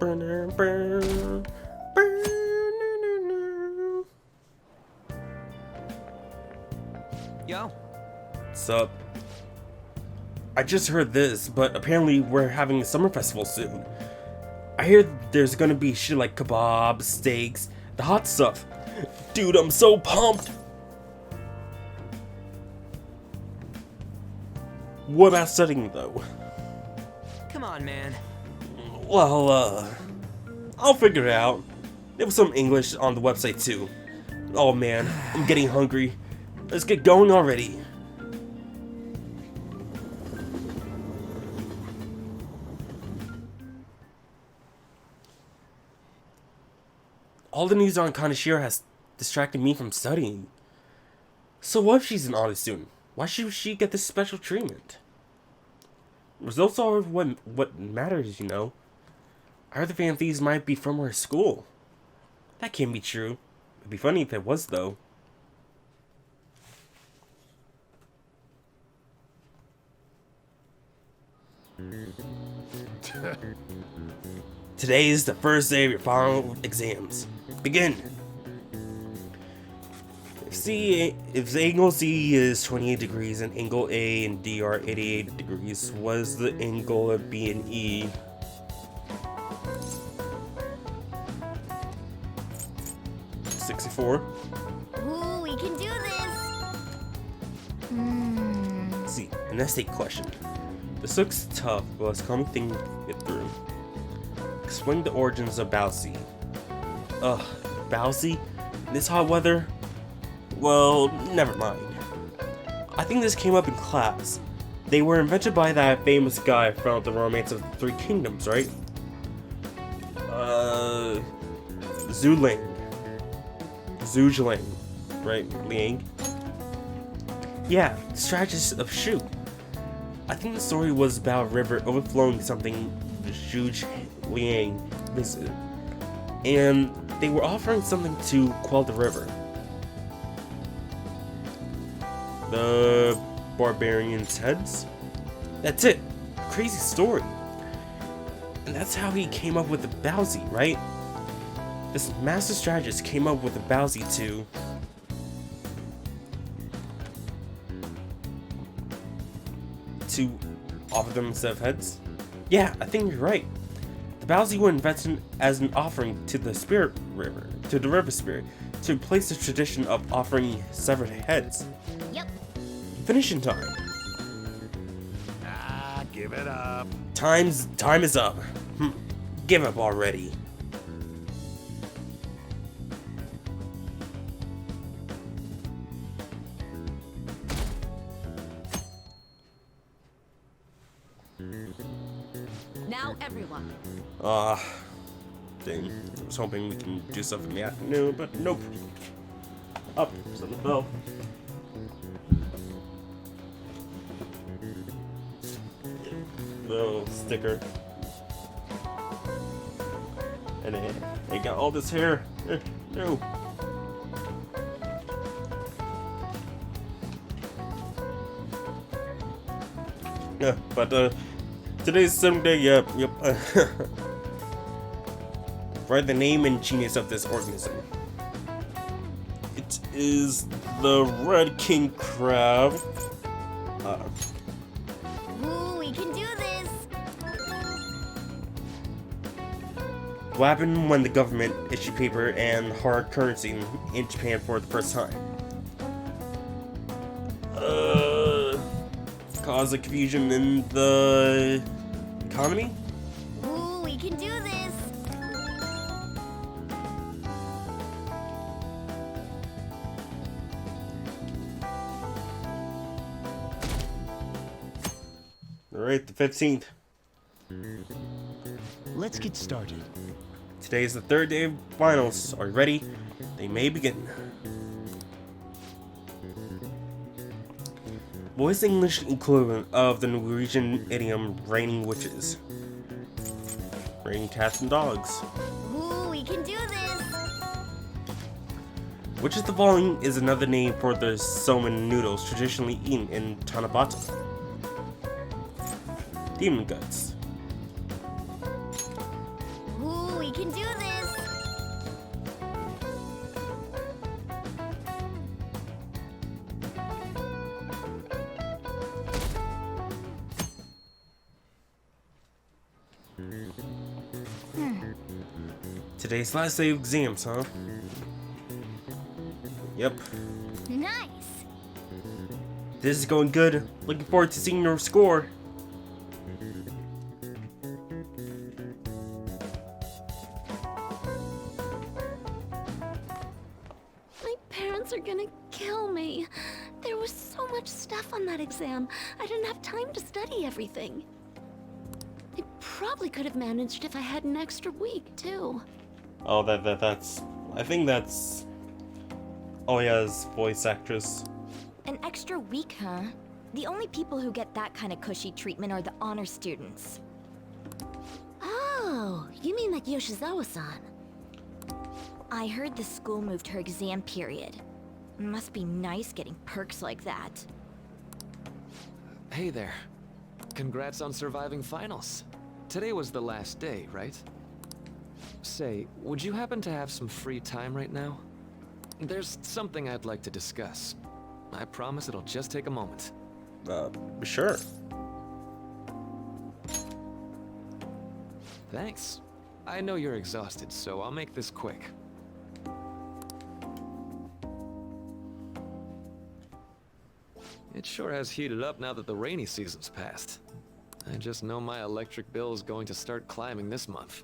Yo. What's up? I just heard this, but apparently we're having a summer festival soon. I hear there's gonna be shit like kebabs, steaks, the hot stuff. Dude, I'm so pumped! What about studying though? Come on, man. Well, I'll figure it out. There was some English on the website too. Oh man, I'm getting hungry. Let's get going already. All the news on Kaneshiro has distracted me from studying. So what if she's an honor student? Why should she get this special treatment? Results are what matters, you know. I heard the fan thieves might be from her school. That can't be true. It'd be funny if it was, though. Today is the first day of your final exams. Begin. If angle C is 28 degrees and angle A and D are 88 degrees, what is the angle of B and E? $64. Ooh, we can do this! See, an essay question. This looks tough, but let's calmly think it through. Explain the origins of Bowsy. Ugh, Bowsy? This hot weather? Well, never mind. I think this came up in class. They were invented by that famous guy from the Romance of the Three Kingdoms, right? Zhujiang, right? Liang? Yeah, strategist of Shu. I think the story was about a river overflowing something the Zhujiang visited. And they were offering something to quell the river. The barbarians' heads? That's it. Crazy story. And that's how he came up with the Bowsy, right? This master strategist came up with the Bowsy to offer them instead of heads? Yeah, I think you're right. The Bowsy were invented as an offering to the spirit river, to the river spirit, to replace the tradition of offering severed heads. Yep. Finish in time. Give it up. Time is up. Give up already. Now everyone. Dang. I was hoping we can do stuff in the afternoon, but nope. Up, set the bell. Little sticker. And they got all this hair. No. Yeah, but today's Sunday. Yep. Write the name and genius of this organism. It is the Red King Crab. Ooh, we can do this! What happened when the government issued paper and hard currency in Japan for the first time? Cause a confusion in the economy? Ooh, we can do this! Alright, the 15th. Let's get started. Today is the third day of finals. Are you ready? They may begin. What is the English equivalent of the Norwegian idiom raining witches? Raining cats and dogs. Ooh, we can do this! Which of the following is another name for the somen noodles traditionally eaten in Tanabata? Demon guts. Ooh, can do this. Today's last day of exams, huh? Yep. Nice. This is going good. Looking forward to seeing your score. My parents are gonna kill me. There was so much stuff on that exam. I didn't have time to study everything. I probably could have managed if I had an extra week, too. Oh, that's... I think that's... Oh yeah, his voice actress. An extra week, huh? The only people who get that kind of cushy treatment are the honor students. Oh, you mean like Yoshizawa-san? I heard the school moved her exam period. Must be nice getting perks like that. Hey there. Congrats on surviving finals. Today was the last day, right? Say, would you happen to have some free time right now? There's something I'd like to discuss. I promise it'll just take a moment. Sure. Thanks. I know you're exhausted, so I'll make this quick. It sure has heated up now that the rainy season's passed. I just know my electric bill is going to start climbing this month.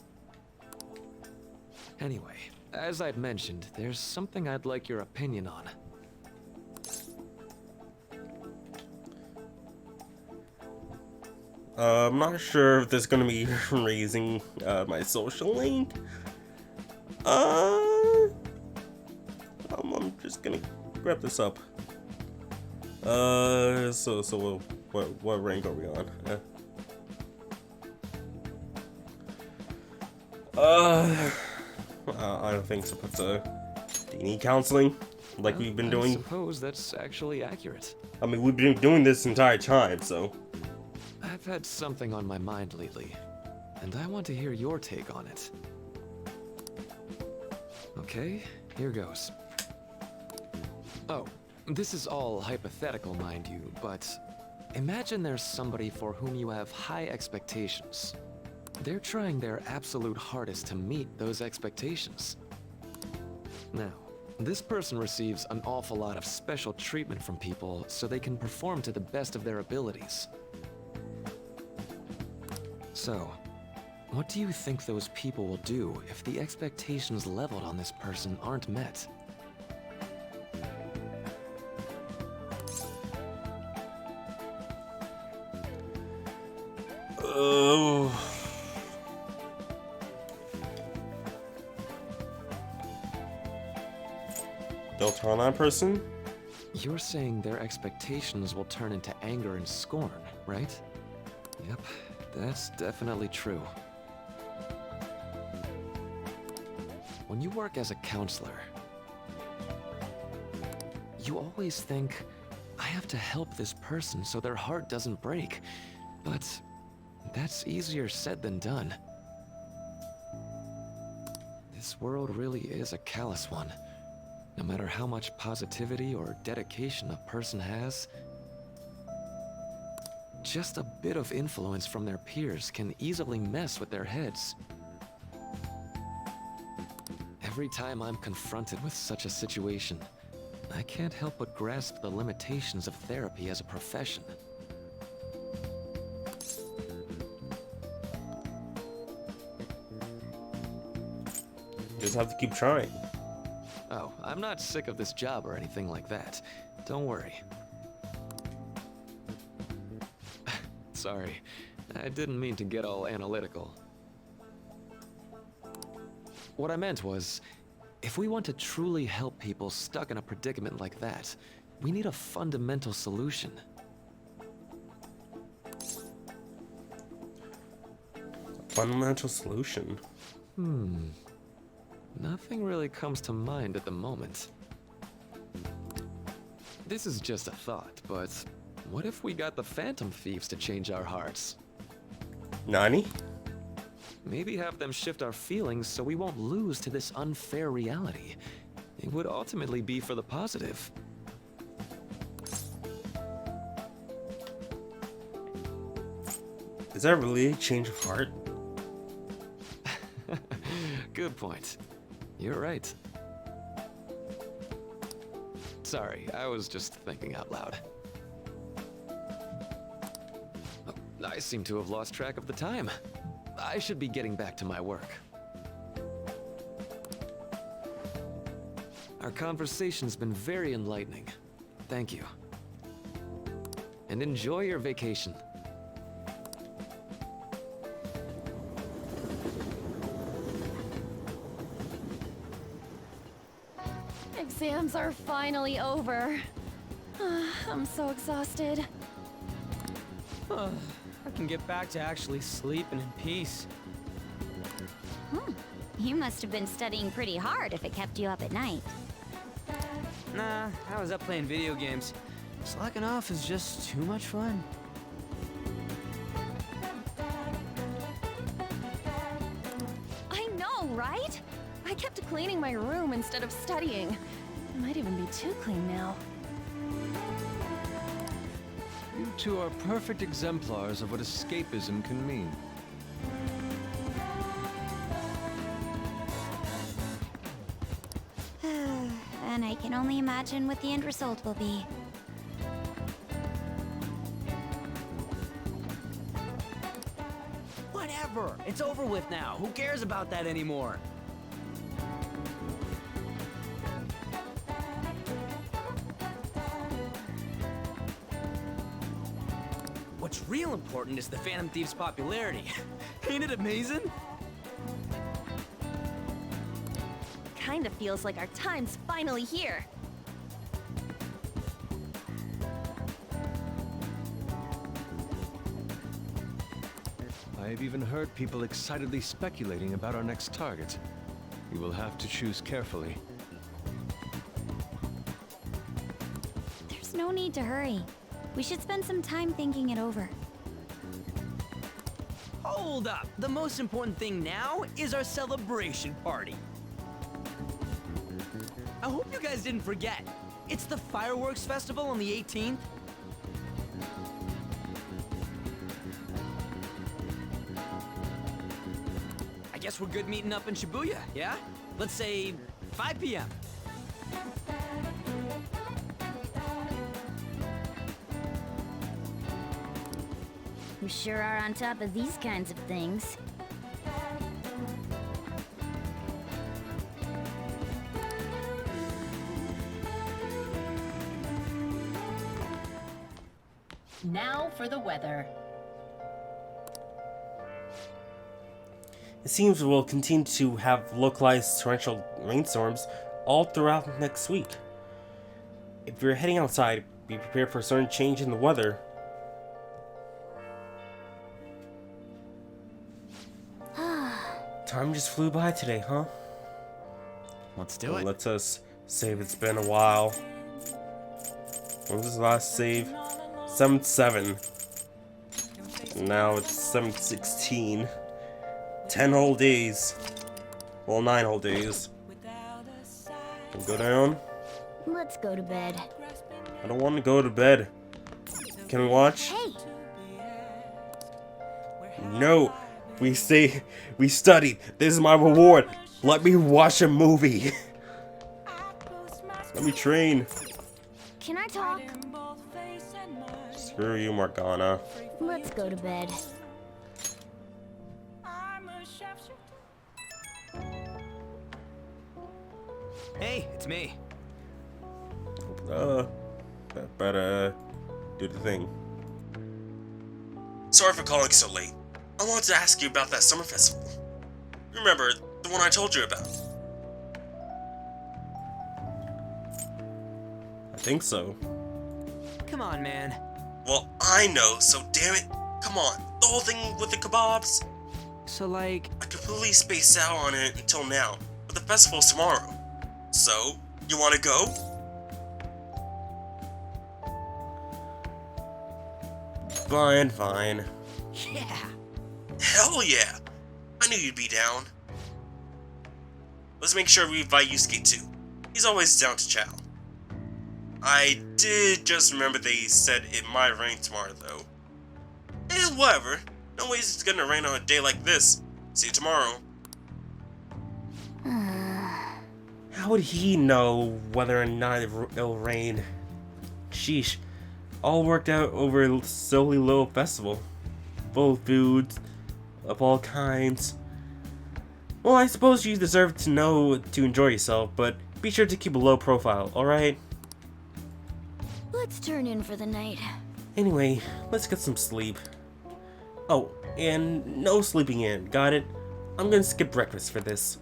Anyway, as I'd mentioned, there's something I'd like your opinion on. I'm not sure if this is gonna be raising my social link. I'm just gonna grab this up. So what rank are we on? I don't think so. But do you need counseling, like we've been doing? I suppose that's actually accurate. I mean, we've been doing this entire time, so. I've had something on my mind lately, and I want to hear your take on it. Okay, here goes. Oh, this is all hypothetical, mind you, but imagine there's somebody for whom you have high expectations. They're trying their absolute hardest to meet those expectations. Now, this person receives an awful lot of special treatment from people so they can perform to the best of their abilities. So, what do you think those people will do if the expectations leveled on this person aren't met? Oh. They'll turn on that person? You're saying their expectations will turn into anger and scorn, right? Yep, that's definitely true. When you work as a counselor, you always think, I have to help this person so their heart doesn't break. But that's easier said than done. This world really is a callous one. No matter how much positivity or dedication a person has, just a bit of influence from their peers can easily mess with their heads. Every time I'm confronted with such a situation, I can't help but grasp the limitations of therapy as a profession. You just have to keep trying. Oh, I'm not sick of this job or anything like that. Don't worry. Sorry, I didn't mean to get all analytical. What I meant was, if we want to truly help people stuck in a predicament like that, we need a fundamental solution. Fundamental solution? Nothing really comes to mind at the moment. This is just a thought, but what if we got the Phantom Thieves to change our hearts? Nani? Maybe have them shift our feelings so we won't lose to this unfair reality. It would ultimately be for the positive. Is that really a change of heart? Good point. You're right. Sorry, I was just thinking out loud. Oh, I seem to have lost track of the time. I should be getting back to my work. Our conversation's been very enlightening. Thank you. And enjoy your vacation. Exams are finally over. I'm so exhausted. I can get back to actually sleeping in peace. You must have been studying pretty hard if it kept you up at night. Nah, I was up playing video games. Slacking off is just too much fun. I know, right? I kept cleaning my room instead of studying. It might even be too clean now. You two are perfect exemplars of what escapism can mean. And I can only imagine what the end result will be. Whatever. It's over with now. Who cares about that anymore? What's real important is the Phantom Thief's popularity. Ain't it amazing? Kinda feels like our time's finally here. I have even heard people excitedly speculating about our next target. We will have to choose carefully. There's no need to hurry. We should spend some time thinking it over. Hold up. The most important thing now is our celebration party. I hope you guys didn't forget. It's the Fireworks Festival on the 18th. I guess we're good meeting up in Shibuya, yeah? Let's say 5 p.m. You sure are on top of these kinds of things. Now for the weather. It seems we'll continue to have localized torrential rainstorms all throughout next week. If you're heading outside, be prepared for a sudden change in the weather. Time just flew by today, huh? Let's do it. Let's us save. It's been a while. When was the last save? 7-7. Now it's 7-16. 10 whole days. Well, 9 whole days. We'll go down. Let's go to bed. I don't want to go to bed. Can we watch? Hey! No. We studied. This is my reward. Let me watch a movie. Let me train. Can I talk? Screw you, Morgana. Let's go to bed. Hey, it's me. Better do the thing. Sorry for calling so late. I wanted to ask you about that summer festival. Remember, the one I told you about? I think so. Come on, man. Well, I know, so damn it. Come on, the whole thing with the kebabs? So, like, I completely spaced out on it until now, but the festival's tomorrow. So, you wanna go? Fine. yeah. Hell yeah! I knew you'd be down. Let's make sure we invite Yusuke too. He's always down to chow. I did just remember they said it might rain tomorrow though. And whatever. No ways it's gonna rain on a day like this. See you tomorrow. How would he know whether or not it'll rain? Sheesh. All worked out over a solely little festival. Full of foods of all kinds. Well, I suppose you deserve to know to enjoy yourself, but be sure to keep a low profile, alright? Let's turn in for the night. Anyway, let's get some sleep. Oh, and no sleeping in, got it? I'm gonna skip breakfast for this.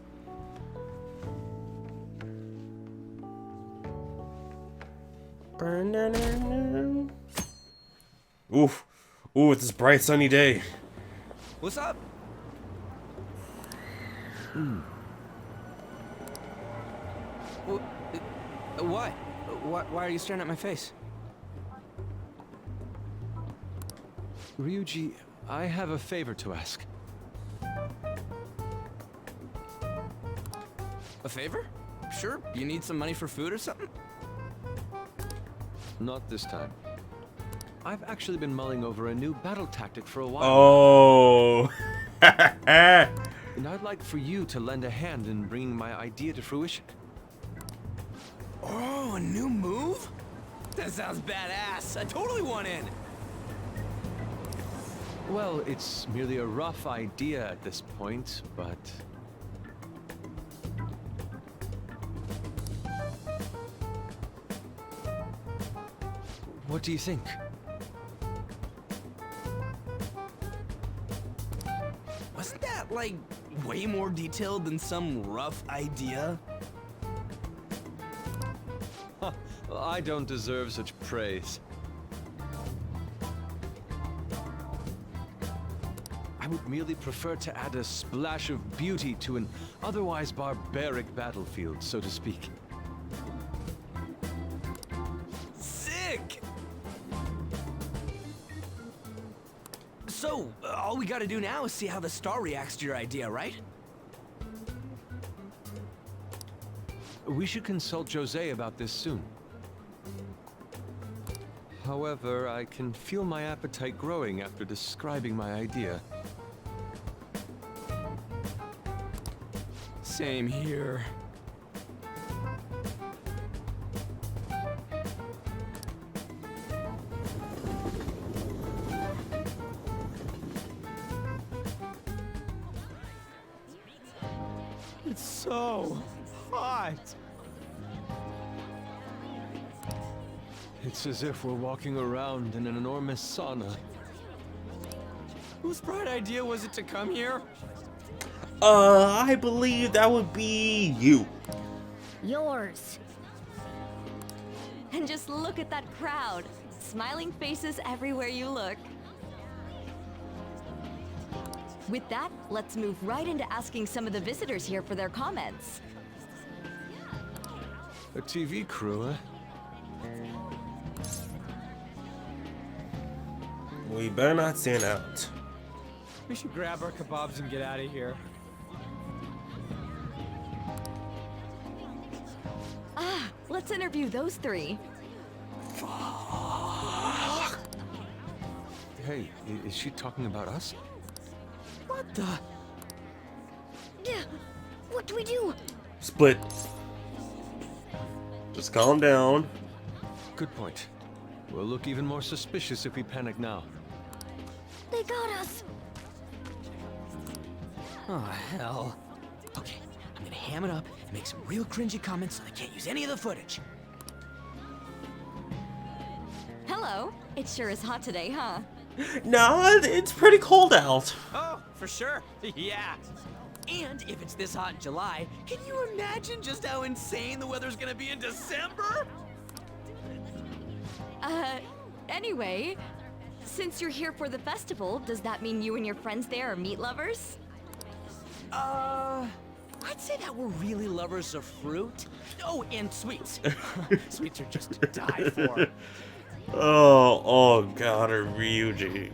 Oof. Ooh, it's this bright sunny day. What's up? What? Why are you staring at my face? Ryuji, I have a favor to ask. A favor? Sure. You need some money for food or something? Not this time. I've actually been mulling over a new battle tactic for a while. Oh. And I'd like for you to lend a hand in bringing my idea to fruition. Oh, a new move? That sounds badass. I totally want in. Well, it's merely a rough idea at this point, but... What do you think? Wasn't that, like, way more detailed than some rough idea? I don't deserve such praise. I would merely prefer to add a splash of beauty to an otherwise barbaric battlefield, so to speak. Sick! So, all we gotta do now is see how the star reacts to your idea, right? We should consult Jose about this soon. However, I can feel my appetite growing after describing my idea. Same here. It's so hot. It's as if we're walking around in an enormous sauna. Whose bright idea was it to come here? I believe that would be you. Yours. And just look at that crowd. Smiling faces everywhere you look. With that, let's move right into asking some of the visitors here for their comments. A TV crew, huh? We better not stand out. We should grab our kebabs and get out of here. Ah, let's interview those three. Hey, is she talking about us? What the? Yeah, what do we do? Split. Just calm down. Good point. We'll look even more suspicious if we panic now. They got us. Oh, hell. Okay, I'm gonna ham it up and make some real cringy comments so I can't use any of the footage. Hello. It sure is hot today, huh? Nah, it's pretty cold out. Oh, for sure. Yeah. And if it's this hot in July, can you imagine just how insane the weather's gonna be in December? Anyway, since you're here for the festival, does that mean you and your friends there are meat lovers? I'd say that we're really lovers of fruit. Oh, and sweets. Sweets are just to die for. Oh God, or Ryuji.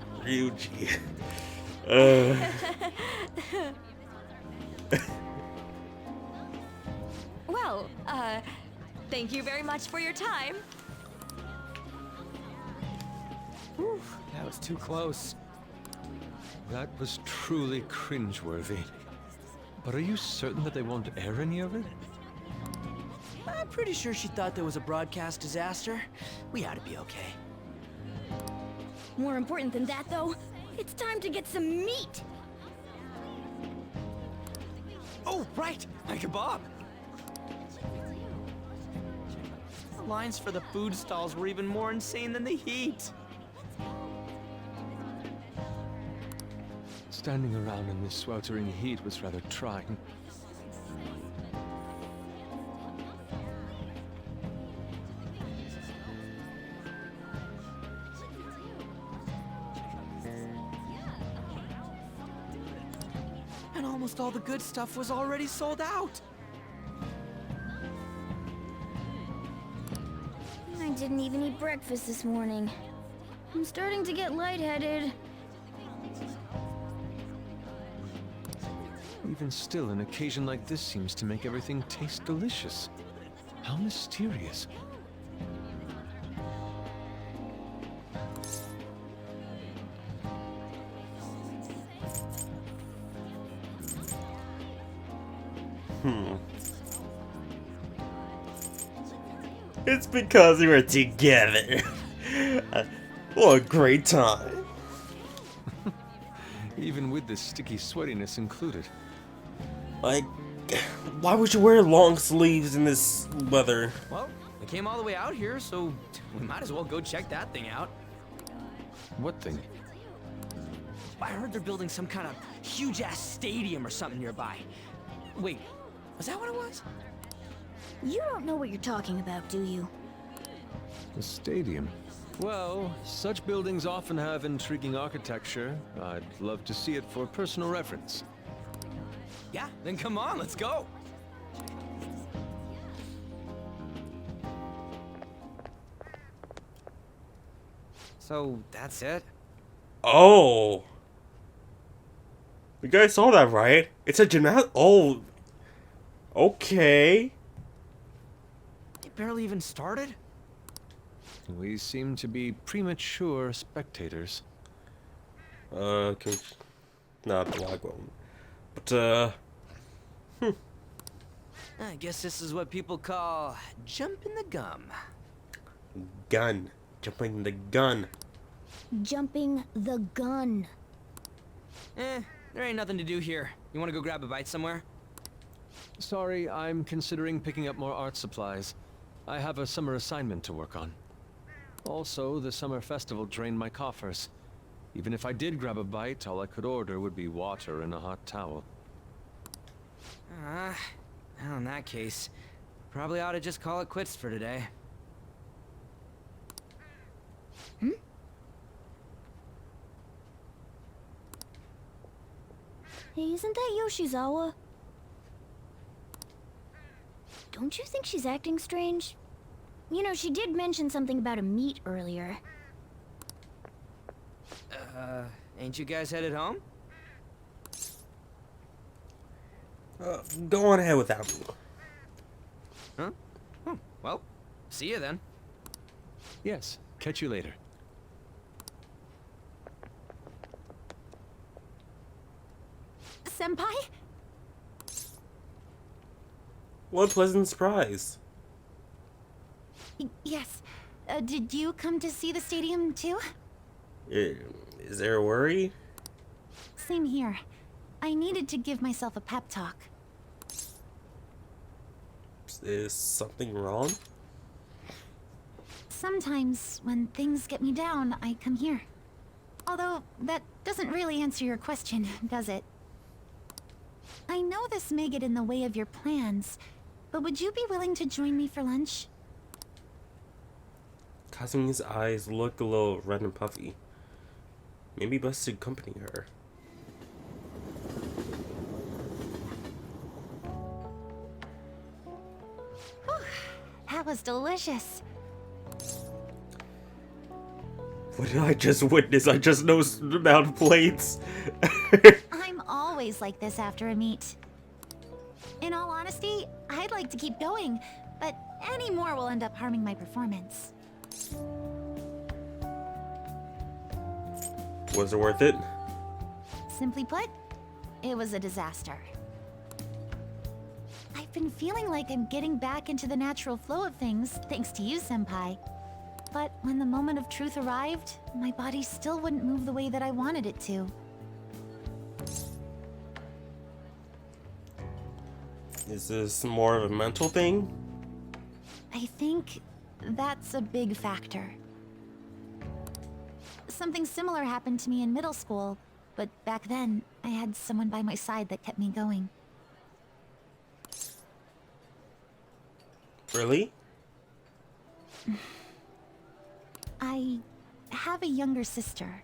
Well, thank you very much for your time. Whew, that was too close. That was truly cringeworthy. But are you certain that they won't air any of it? I'm pretty sure she thought there was a broadcast disaster. We ought to be okay. More important than that, though, it's time to get some meat. Oh, right! My kebab! The lines for the food stalls were even more insane than the heat. Standing around in this sweltering heat was rather trying. And almost all the good stuff was already sold out. I didn't even eat breakfast this morning. I'm starting to get lightheaded. Even still, an occasion like this seems to make everything taste delicious. How mysterious. It's because we were together. What a great time. Even with the sticky sweatiness included. Like, why would you wear long sleeves in this weather? Well, we came all the way out here, so we might as well go check that thing out. What thing? I heard they're building some kind of huge-ass stadium or something nearby. Wait, was that what it was? You don't know what you're talking about, do you? The stadium. Well, such buildings often have intriguing architecture. I'd love to see it for personal reference. Yeah, then come on, let's go. So, that's it? Oh. You guys saw that, right? It's a gymnast. Oh. Okay. It barely even started? We seem to be premature spectators. Okay. Not the lag one. But, I guess this is what people call jumping the gum. gun. Jumping the gun. Jumping the gun. There ain't nothing to do here. You wanna go grab a bite somewhere? Sorry, I'm considering picking up more art supplies. I have a summer assignment to work on. Also, the summer festival drained my coffers. Even if I did grab a bite, all I could order would be water and a hot towel. Well, in that case, probably ought to just call it quits for today. Hey, isn't that Yoshizawa? Don't you think she's acting strange? You know, she did mention something about a meet earlier. Ain't you guys headed home? Go on ahead without me. Huh? Oh, well, see you then. Yes, catch you later. Senpai? What a pleasant surprise. Yes. Did you come to see the stadium too? Is there a worry? Same here. I needed to give myself a pep talk. Is something wrong? Sometimes, when things get me down, I come here. Although, that doesn't really answer your question, does it? I know this may get in the way of your plans, but would you be willing to join me for lunch? Kasumi's eyes look a little red and puffy. Maybe best to accompany her. That was delicious. What did I just witness? I just noticed the amount of plates. I'm always like this after a meet. In all honesty, I'd like to keep going, but any more will end up harming my performance. Was it worth it? Simply put, it was a disaster. I've been feeling like I'm getting back into the natural flow of things, thanks to you, Senpai. But when the moment of truth arrived, my body still wouldn't move the way that I wanted it to. Is this more of a mental thing? I think that's a big factor. Something similar happened to me in middle school, but back then, I had someone by my side that kept me going. Really? I have a younger sister.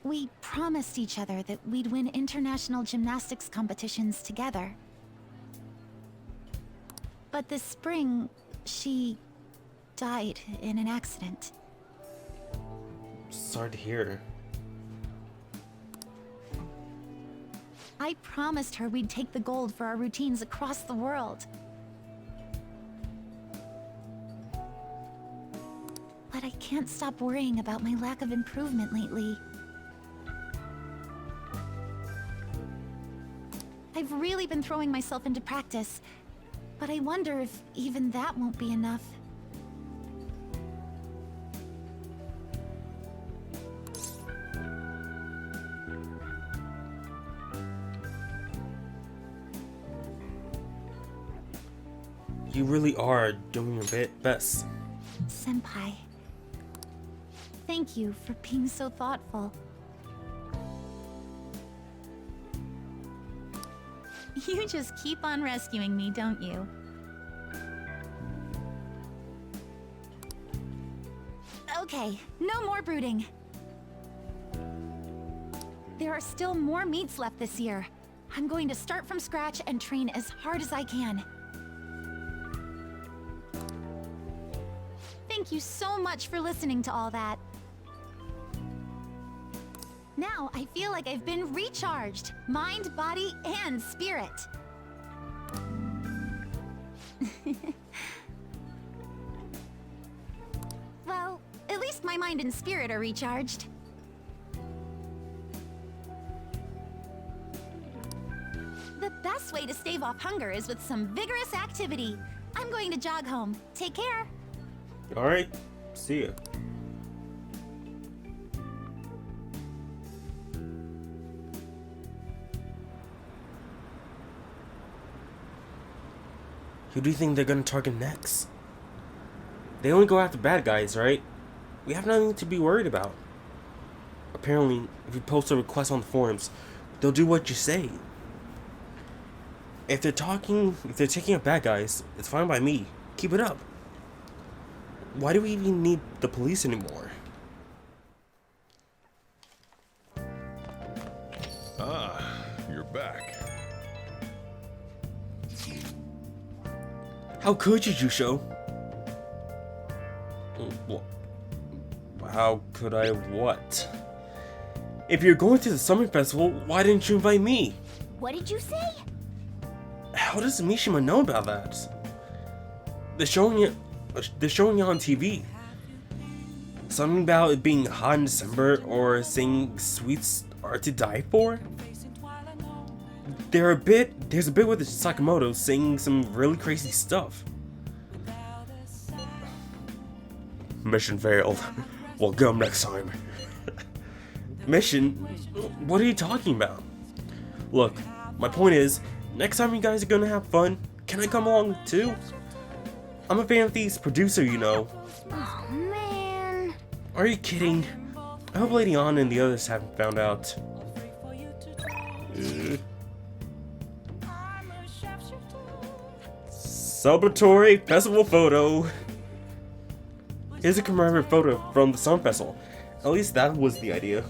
We promised each other that we'd win international gymnastics competitions together. But this spring, she died in an accident. Sorry to hear. I promised her we'd take the gold for our routines across the world. But I can't stop worrying about my lack of improvement lately. I've really been throwing myself into practice, but I wonder if even that won't be enough. You really are doing your best. Senpai, thank you for being so thoughtful. You just keep on rescuing me, don't you? Okay, no more brooding. There are still more meets left this year. I'm going to start from scratch and train as hard as I can. Thank you so much for listening to all that. Now I feel like I've been recharged, mind, body, and spirit. Well, at least my mind and spirit are recharged. The best way to stave off hunger is with some vigorous activity. I'm going to jog home. Take care. Alright, see ya. Who do you think they're gonna target next? They only go after bad guys, right? We have nothing to be worried about. Apparently, if you post a request on the forums, they'll do what you say. If they're taking up bad guys, it's fine by me. Keep it up. Why do we even need the police anymore? Ah, you're back. How could you, Jusho? How could I what? If you're going to the summer festival, why didn't you invite me? What did you say? How does Mishima know about that? They're showing it on TV. Something about it being hot in December or saying sweets are to die for? There's a bit with the Sakamoto saying some really crazy stuff. Mission failed. We'll come next time. Mission? What are you talking about? Look, my point is, next time you guys are gonna have fun, can I come along too? I'm a fan of these producer, you know. Oh, man. Are you kidding? I hope Lady Anna and the others haven't found out. Celebratory festival photo. Here's a commemorative photo from the Summer Festival. At least that was the idea.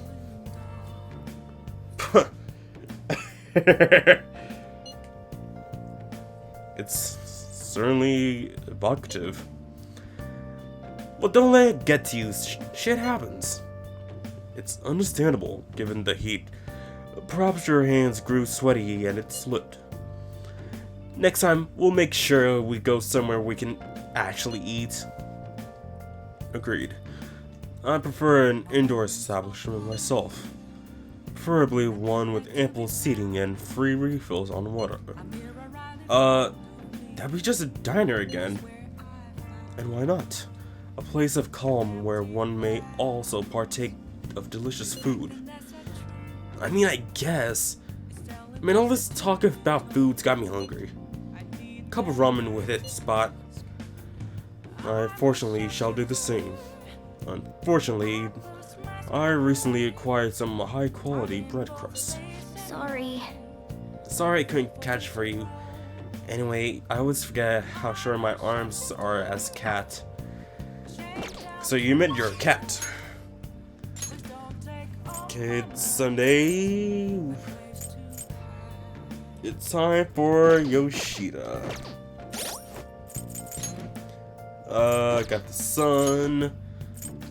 It's certainly evocative. But don't let it get to you. Shit happens. It's understandable, given the heat. Perhaps your hands grew sweaty and it slipped. Next time, we'll make sure we go somewhere we can actually eat. Agreed. I prefer an indoor establishment myself. Preferably one with ample seating and free refills on water. That'd be just a diner again. And why not? A place of calm where one may also partake of delicious food. I mean, I guess. Man, all this talk about food's got me hungry. Cup of ramen with it, Spot. I fortunately shall do the same. Unfortunately, I recently acquired some high quality bread crust. Sorry. Sorry I couldn't catch for you. Anyway, I always forget how short my arms are as a cat. So you meant you're a cat. Okay, it's Sunday. It's time for Yoshida. Got the sun.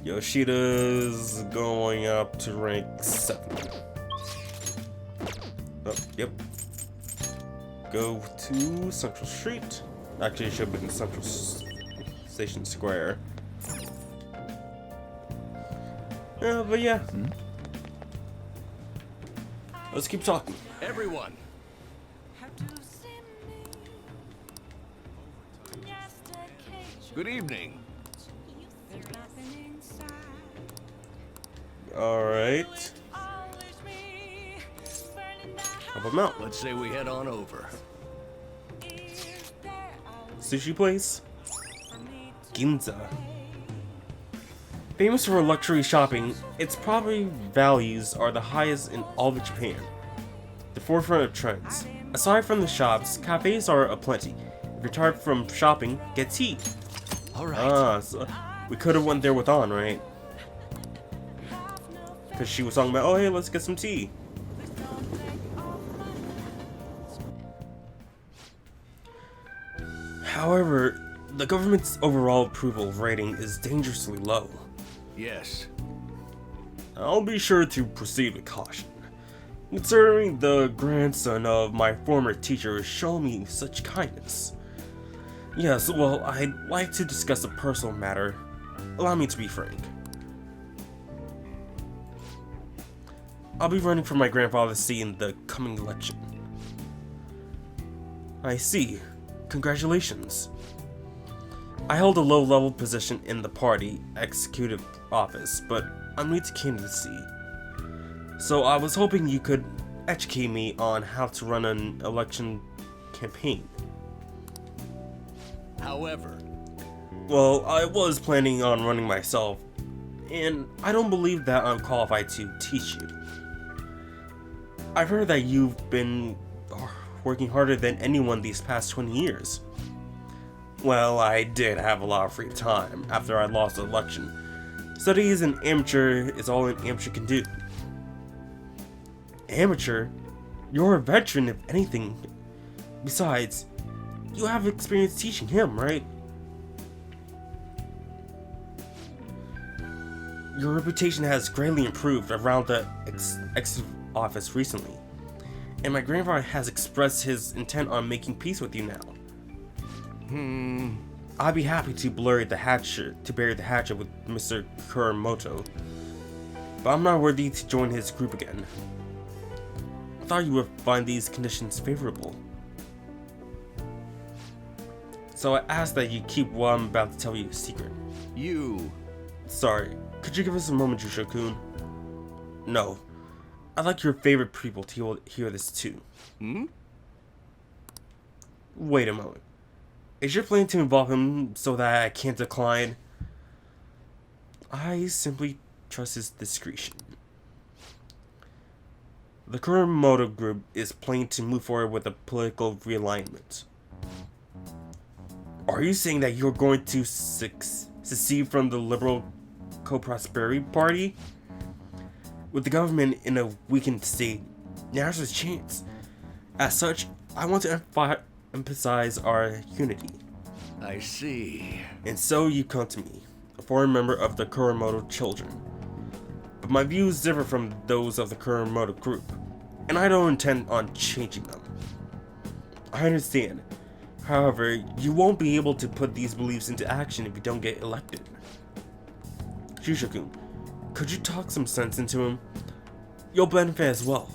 Yoshida's going up to rank 7. Oh, yep. Go to Central Street. Actually, it should be in Central Station Square. But yeah. Let's keep talking. Everyone. Good evening. Alright. Help him out. Let's say we head on over. Sushi place? Ginza. Famous for luxury shopping, its property values are the highest in all of Japan. The forefront of trends. Aside from the shops, cafes are aplenty. If you're tired from shopping, get tea. Alright. So we could have went there with On, right? Because she was talking about, oh hey, let's get some tea. However, the government's overall approval rating is dangerously low. Yes. I'll be sure to proceed with caution. Considering the grandson of my former teacher has shown me such kindness. Yes, well, I'd like to discuss a personal matter. Allow me to be frank. I'll be running for my grandfather's seat in the coming election. I see. Congratulations. I held a low-level position in the party executive office, but I'm new to candidacy. So I was hoping you could educate me on how to run an election campaign. However, well, I was planning on running myself, and I don't believe that I'm qualified to teach you. I've heard that you've been working harder than anyone these past 20 years. Well, I did have a lot of free time after I lost the election. Studying as an amateur is all an amateur can do. Amateur? You're a veteran if anything. Besides, you have experience teaching him, right? Your reputation has greatly improved around the executive office recently, and my grandfather has expressed his intent on making peace with you now. I'd be happy to bury the hatchet with Mr. Kuramoto, but I'm not worthy to join his group again. I thought you would find these conditions favorable. So I ask that you keep what I'm about to tell you a secret. Sorry, could you give us a moment, Jusho-kun? No. I'd like your favorite people to hear this too. Wait a moment. Is your plan to involve him so that I can't decline? I simply trust his discretion. The Kuramoto group is planning to move forward with a political realignment. Are you saying that you're going to secede from the Liberal Co-Prosperity Party? With the government in a weakened state, now's a chance. As such, I want to emphasize our unity. I see. And so you come to me, a foreign member of the Kuramoto children. But my views differ from those of the Kuramoto group, and I don't intend on changing them. I understand. However, you won't be able to put these beliefs into action if you don't get elected. Jusha-kun, could you talk some sense into him? You'll benefit as well.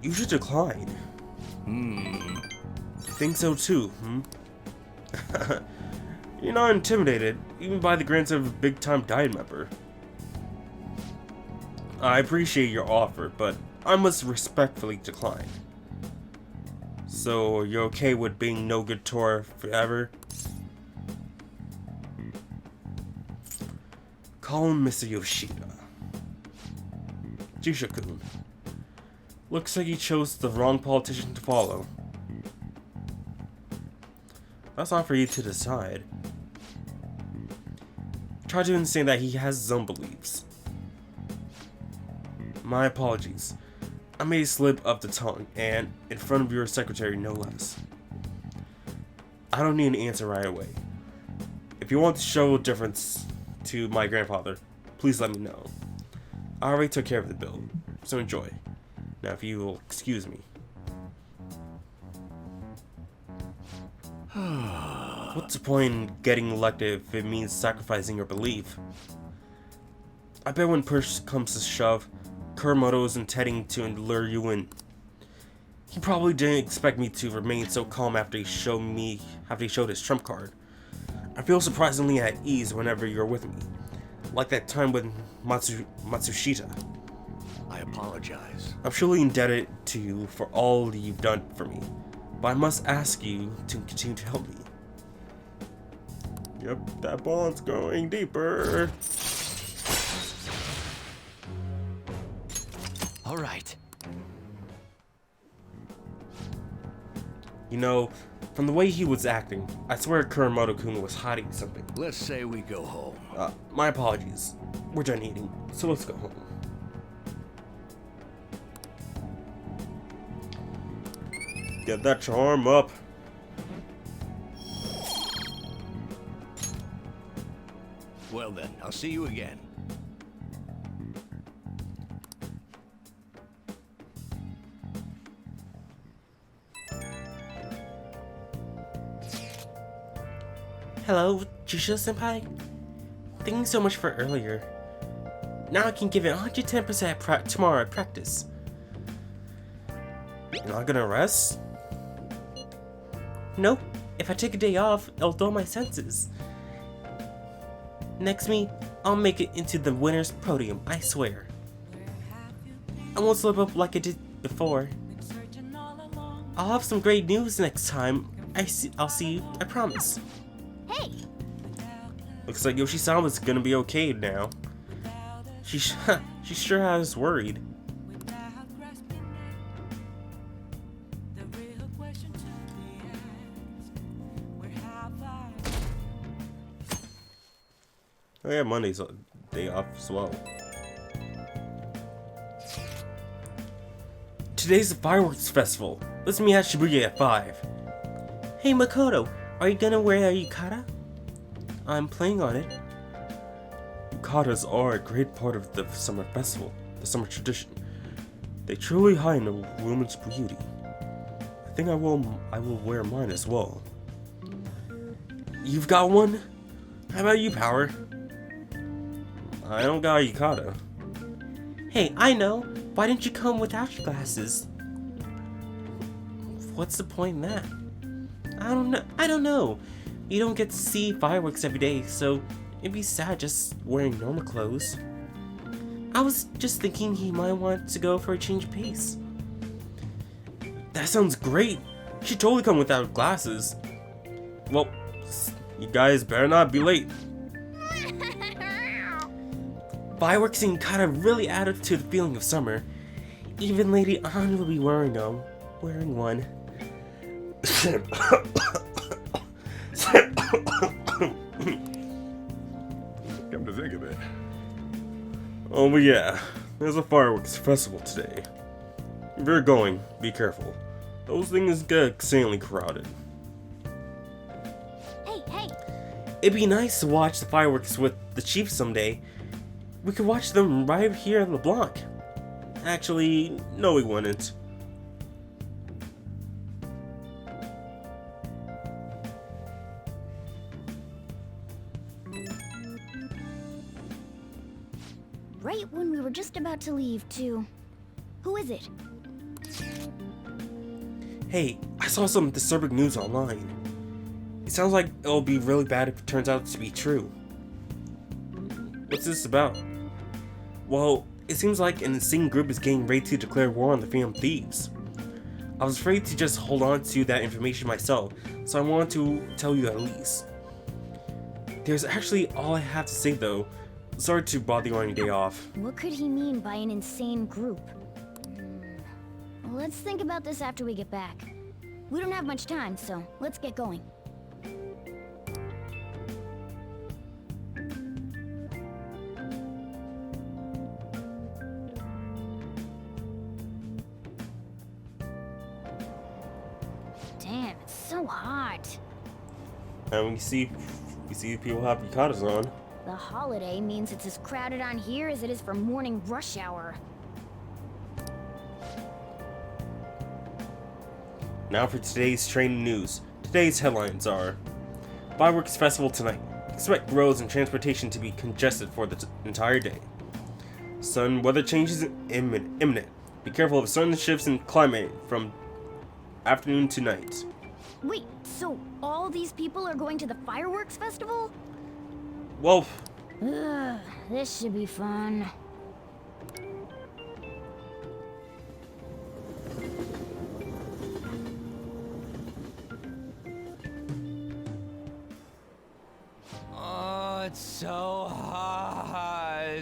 You should decline. Think so too, You're not intimidated, even by the grants of a big-time Diet member. I appreciate your offer, but I must respectfully decline. So, you're okay with being no good tour forever? Call him Mr. Yoshida. Jusha-kun. Looks like he chose the wrong politician to follow. That's not for you to decide. Try to understand that he has his own beliefs. My apologies. I made a slip of the tongue, and in front of your secretary, no less. I don't need an answer right away. If you want to show a difference to my grandfather, please let me know. I already took care of the bill, so enjoy. Now if you will excuse me. What's the point in getting elected if it means sacrificing your belief? I bet when push comes to shove, Kuramoto is intending to lure you in. He probably didn't expect me to remain so calm after he showed his trump card. I feel surprisingly at ease whenever you're with me, like that time with Matsushita. I apologize. I'm truly indebted to you for all you've done for me, but I must ask you to continue to help me. Yep, that bond's going deeper. All right. You know, from the way he was acting, I swear Kuramoto-kun was hiding something. Let's say we go home. My apologies. We're done eating, so let's go home. Get that charm up. Well then, I'll see you again. Hello, Jusha-senpai? Thank you so much for earlier. Now I can give it 110% tomorrow at practice. You're not gonna rest? Nope. If I take a day off, it'll dull my senses. Next meet, I'll make it into the winner's podium, I swear. I won't slip up like I did before. I'll have some great news next time. I'll see you, I promise. Hey! Looks like Yoshi-sama's gonna be okay now. She sure has worried. Oh yeah, Monday's a day off as well. Today's the Fireworks Festival. Let's meet at Shibuya at 5. Hey Makoto, are you gonna wear a yukata? I'm planning on it. Yukatas are a great part of the summer festival, the summer tradition. They truly heighten a woman's beauty. I think I will wear mine as well. You've got one? How about you, Power? I don't got a yukata. Hey, I know. Why didn't you come without your glasses? What's the point in that? I don't know. You don't get to see fireworks every day, so it'd be sad just wearing normal clothes. I was just thinking he might want to go for a change of pace. That sounds great. You should totally come without glasses. Well, you guys better not be late. Fireworks and yukata really added to the feeling of summer. Even Lady Ann will be wearing one. Come to think of it. Oh, but yeah, there's a fireworks festival today. If you're going, be careful. Those things get insanely crowded. Hey! It'd be nice to watch the fireworks with the chief someday. We could watch them right here on the block. Actually, no we wouldn't. we're just about to leave, too. Who is it? Hey, I saw some disturbing news online. It sounds like it'll be really bad if it turns out to be true. What's this about? Well, it seems like an insane group is getting ready to declare war on the Phantom Thieves. I was afraid to just hold on to that information myself, so I wanted to tell you at least. There's actually all I have to say though. Sorry to bother you on your day off. What could he mean by an insane group? Let's think about this after we get back. We don't have much time, so let's get going. Damn, it's so hot. And we see people have yukatas on. The holiday means it's as crowded on here as it is for morning rush hour. Now for today's training news. Today's headlines are: Fireworks Festival tonight. Expect roads and transportation to be congested for the entire day. Sun weather changes imminent. Be careful of sudden shifts in climate from afternoon to night. Wait, so all these people are going to the fireworks festival? Well, Ugh, this should be fun. Oh, it's so hot.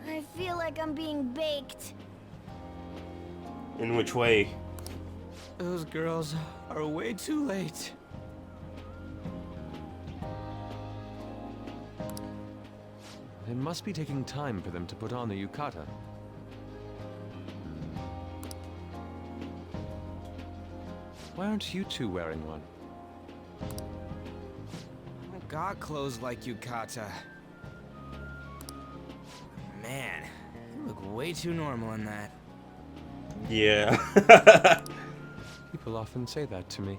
I feel like I'm being baked. in which way? Those girls are way too late. It must be taking time for them to put on the yukata. Why aren't you two wearing one? I got clothes like yukata. Man, you look way too normal in that. Yeah. People often say that to me.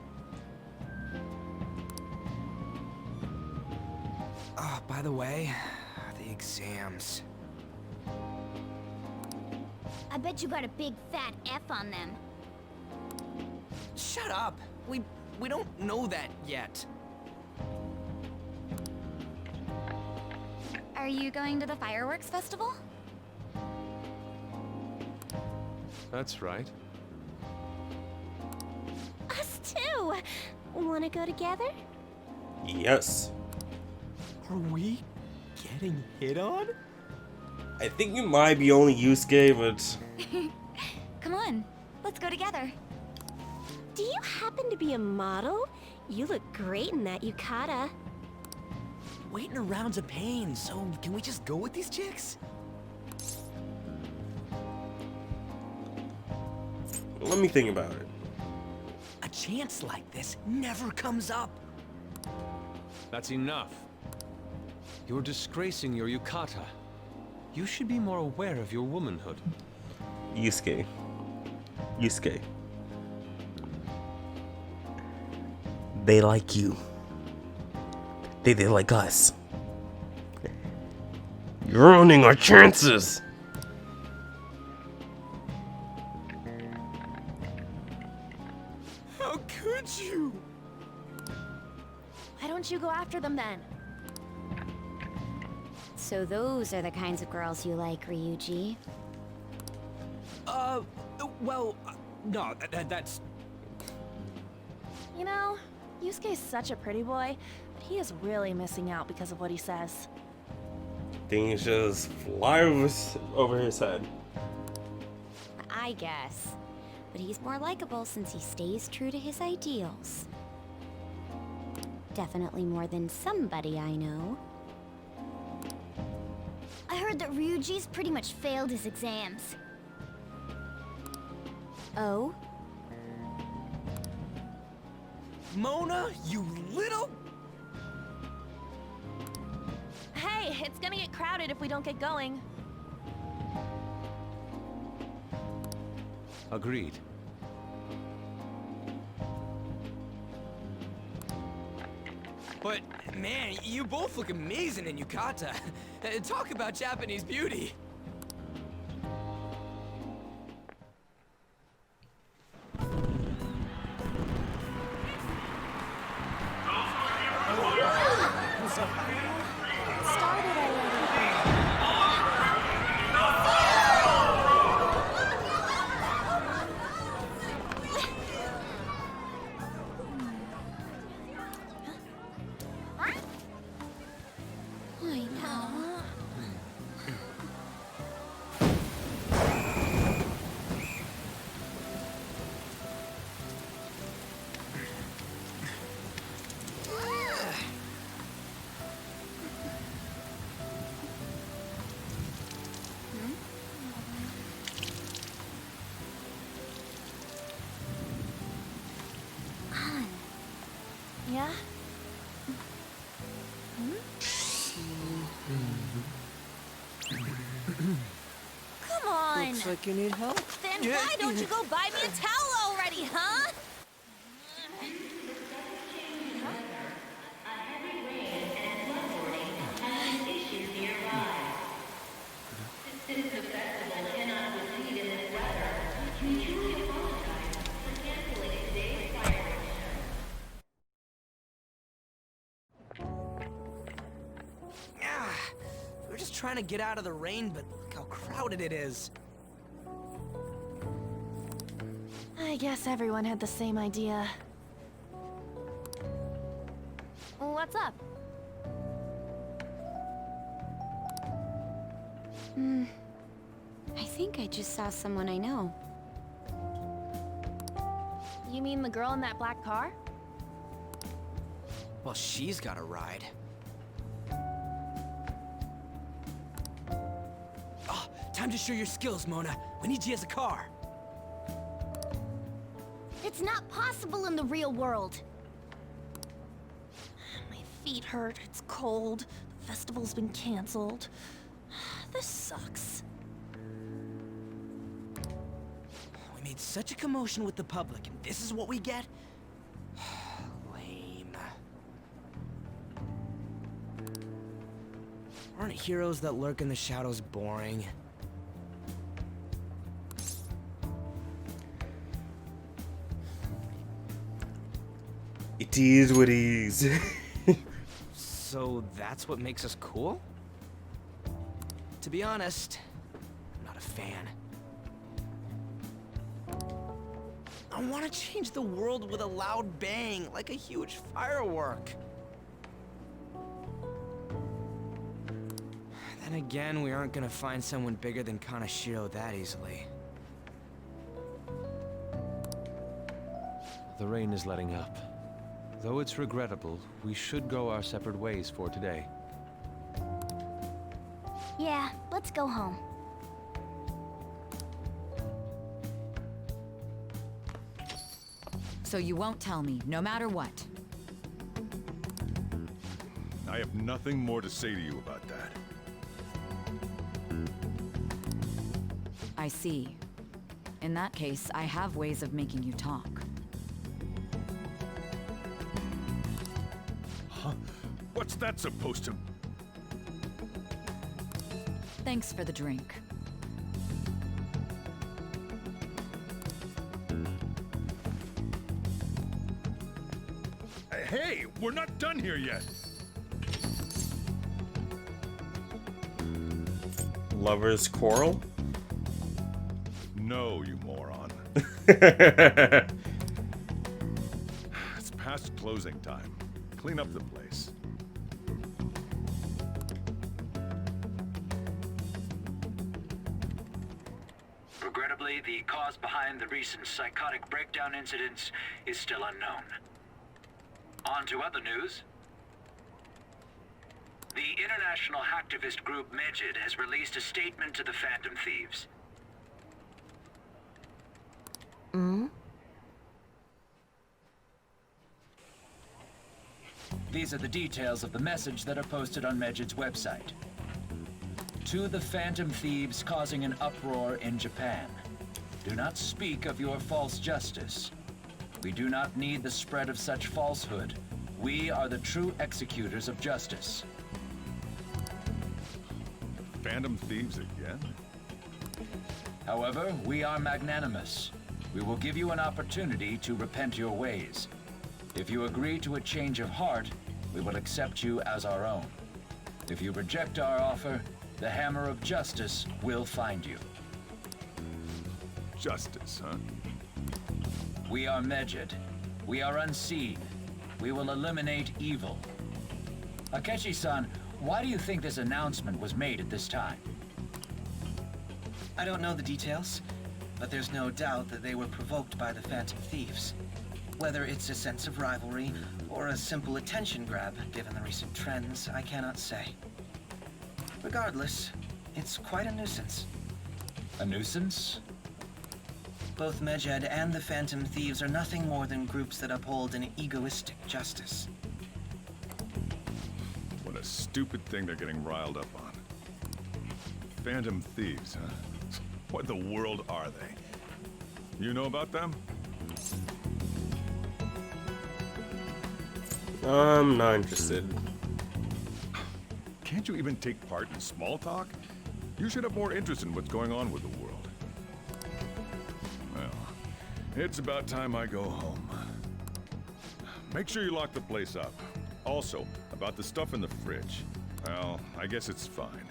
Oh, by the way, the exams. I bet you got a big fat F on them. Shut up. We don't know that yet. Are you going to the fireworks festival? That's right. Us too! Wanna go together? Yes. Are we getting hit on? I think it might be only Yusuke, but Come on, let's go together. Do you happen to be a model? You look great in that yukata. Waiting around's a pain, so can we just go with these chicks? let me think about it. A chance like this never comes up. That's enough. You're disgracing your yukata. You should be more aware of your womanhood. Yusuke. Yusuke. They like you. They like us. You're ruining our chances. How could you? Why don't you go after them then? So those are the kinds of girls you like, Ryuji. Well, no, that's... You know, Yusuke's such a pretty boy, but he is really missing out because of what he says. Things just fly over his head. I guess. But he's more likable since he stays true to his ideals. Definitely more than somebody I know. I heard that Ryuji's pretty much failed his exams. Oh? Mona, you little... Hey, it's gonna get crowded if we don't get going. Agreed. But, man, you both look amazing in yukata. Talk about Japanese beauty. Yeah? Come on! Looks like you need help. Then why don't you go buy me a towel already, huh? We're just trying to get out of the rain, but look how crowded it is. I guess everyone had the same idea. What's up? I think I just saw someone I know. You mean the girl in that black car? Well, she's got a ride. Oh, time to show your skills, Mona. We need you as a car. It's not possible in the real world. My feet hurt, it's cold, the festival's been canceled. This sucks. We made such a commotion with the public, and this is what we get? Lame. Aren't heroes that lurk in the shadows boring? It is what it is. So that's what makes us cool? To be honest, I'm not a fan. I want to change the world with a loud bang, like a huge firework. Then again, we aren't gonna find someone bigger than Kanashiro that easily. The rain is letting up. Though it's regrettable, we should go our separate ways for today. Yeah, let's go home. So you won't tell me, no matter what. I have nothing more to say to you about that. I see. In that case, I have ways of making you talk. Huh? What's that supposed to... Thanks for the drink. Hey, we're not done here yet. Lovers quarrel? No, you moron. It's past closing time. Clean up the place. Regrettably, the cause behind the recent psychotic breakdown incidents is still unknown. On to other news. The international hacktivist group Megid has released a statement to the Phantom Thieves. These are the details of the message that are posted on Megid's website. To the Phantom Thieves causing an uproar in Japan. Do not speak of your false justice. We do not need the spread of such falsehood. We are the true executors of justice. Phantom thieves again? However, we are magnanimous. We will give you an opportunity to repent your ways. If you agree to a change of heart, we will accept you as our own. If you reject our offer, the hammer of justice will find you. Justice, huh? We are Medjed. We are unseen. We will eliminate evil. Akechi-san, why do you think this announcement was made at this time? I don't know the details, but there's no doubt that they were provoked by the Phantom Thieves. Whether it's a sense of rivalry or a simple attention grab, given the recent trends, I cannot say. Regardless, it's quite a nuisance. A nuisance? Both Medjed and the Phantom Thieves are nothing more than groups that uphold an egoistic justice. What a stupid thing they're getting riled up on. Phantom thieves, huh? What the world are they? You know about them? I'm not interested. Can't you even take part in small talk? You should have more interest in what's going on with the world. Well, it's about time I go home. Make sure you lock the place up. Also, about the stuff in the fridge. Well, I guess it's fine.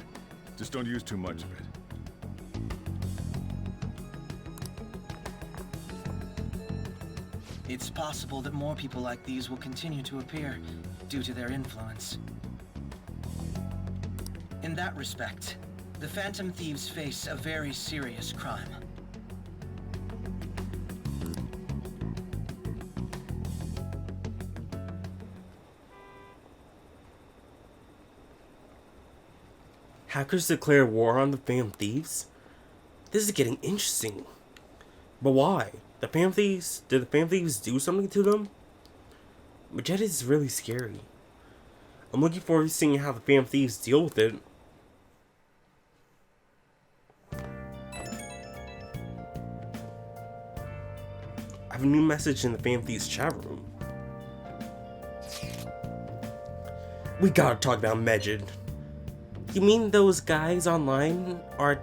Just don't use too much of it. It's possible that more people like these will continue to appear due to their influence. In that respect, the Phantom Thieves face a very serious crime. Hackers declare war on the Phantom Thieves? This is getting interesting. But why? Did the Phantom Thieves do something to them? Medjed is really scary. I'm looking forward to seeing how the Phantom Thieves deal with it. I have a new message in the Phantom Thieves chat room. We gotta talk about Medjed. You mean those guys online are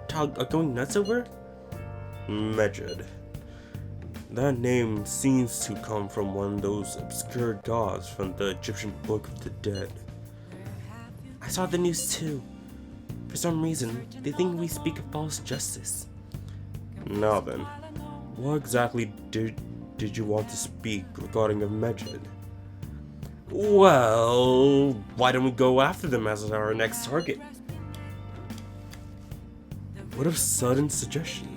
going nuts over? Medjed. That name seems to come from one of those obscure gods from the Egyptian Book of the Dead. I saw the news too. For some reason, they think we speak of false justice. Now then, what exactly did you want to speak regarding of Medjed? Well, why don't we go after them as our next target? What a sudden suggestion.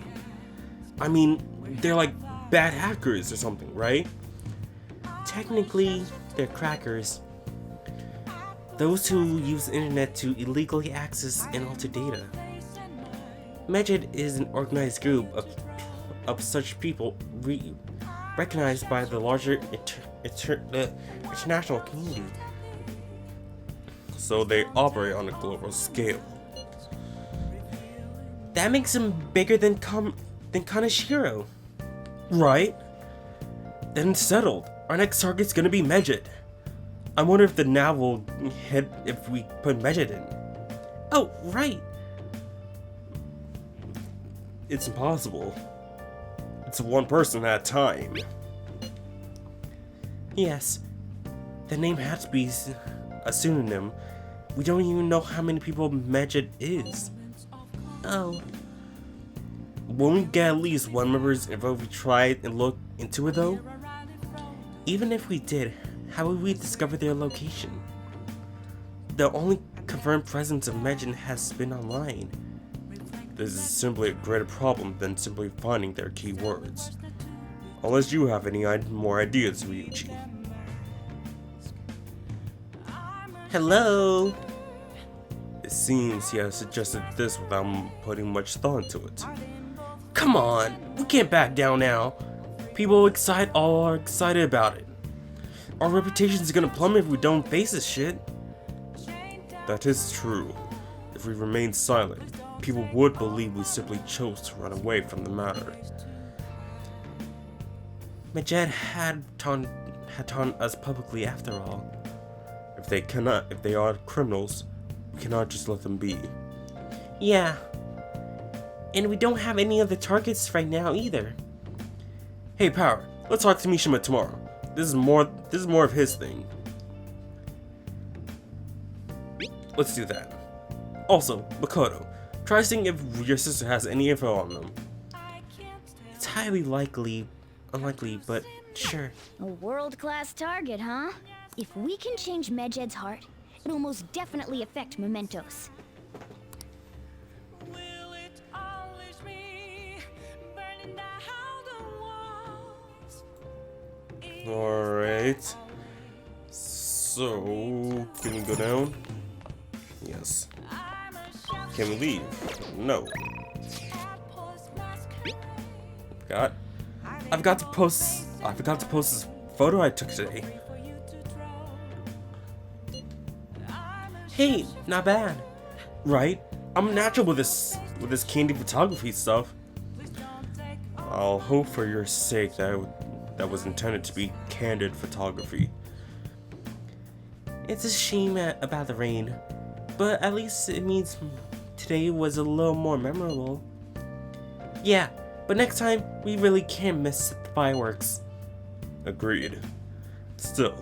I mean, they're like bad hackers or something, right? Technically, they're crackers. Those who use the internet to illegally access and alter data. Medjed is an organized group of such people recognized by the larger international community. So they operate on a global scale. That makes them bigger than Kaneshiro. Right? Then it's settled. Our next target's gonna be Medjed. I wonder if the nav will hit if we put Medjed in. Oh, right! It's impossible. It's one person at a time. Yes. The name has to be a pseudonym. We don't even know how many people Medjed is. Oh. Won't we get at least one member's info if we try and look into it though? Even if we did, how would we discover their location? The only confirmed presence of Medjed has been online. This is simply a greater problem than simply finding their keywords. Unless you have any more ideas, Ryuichi. Hello? It seems he has suggested this without putting much thought into it. Come on, we can't back down now. People all are excited about it. Our reputation's gonna plummet if we don't face this shit. That is true. If we remain silent, people would believe we simply chose to run away from the matter. Medjed had taunted us publicly after all. If they are criminals, we cannot just let them be. Yeah. And we don't have any other targets right now either. Hey, Power, let's talk to Mishima tomorrow. This is more of his thing. Let's do that. Also, Makoto, try seeing if your sister has any info on them. It's highly unlikely, but sure. A world-class target, huh? If we can change Medjed's heart, it'll most definitely affect Mementos. Alright. So, can we go down? Yes. Can we leave? No. I forgot to post this photo I took today. Hey, not bad. Right? I'm natural with this candy photography stuff. I'll hope for your sake that was intended to be candid photography. It's a shame about the rain, but at least it means today was a little more memorable. Yeah, but next time we really can't miss the fireworks. Agreed. Still,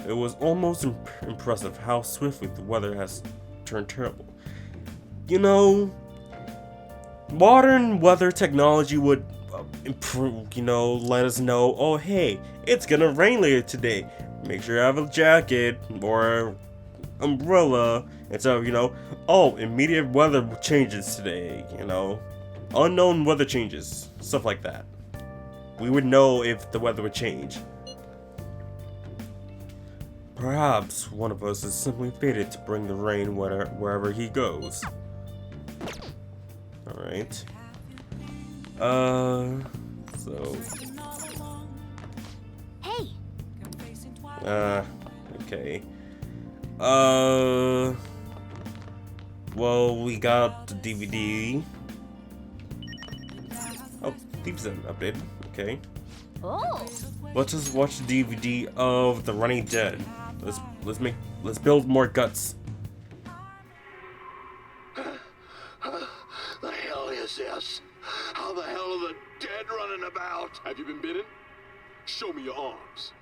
it was almost impressive how swiftly the weather has turned terrible. You know, modern weather technology would improve, let us know, oh hey, it's gonna rain later today. Make sure you have a jacket or umbrella instead of, oh, immediate weather changes today, unknown weather changes, stuff like that. We would know if the weather would change. Perhaps one of us is simply fated to bring the rain wherever he goes. Alright. So. Hey! Okay. Well, we got the DVD. Oh, Thief's updated. Okay. Oh! Let's just watch the DVD of The Running Dead. Let's build more guts. The hell is this? How the hell are the dead running about? Have you been bitten? Show me your arms.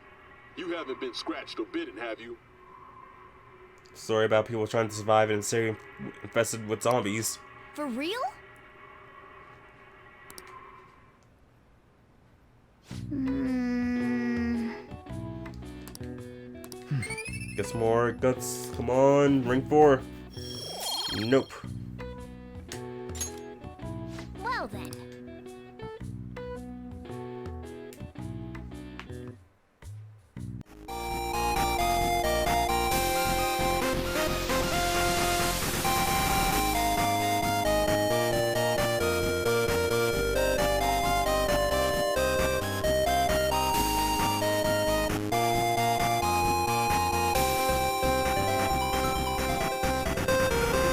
You haven't been scratched or bitten, have you? Story about people trying to survive and stay infested with zombies. For real? Get some more guts. Come on, ring 4. Nope. Well then.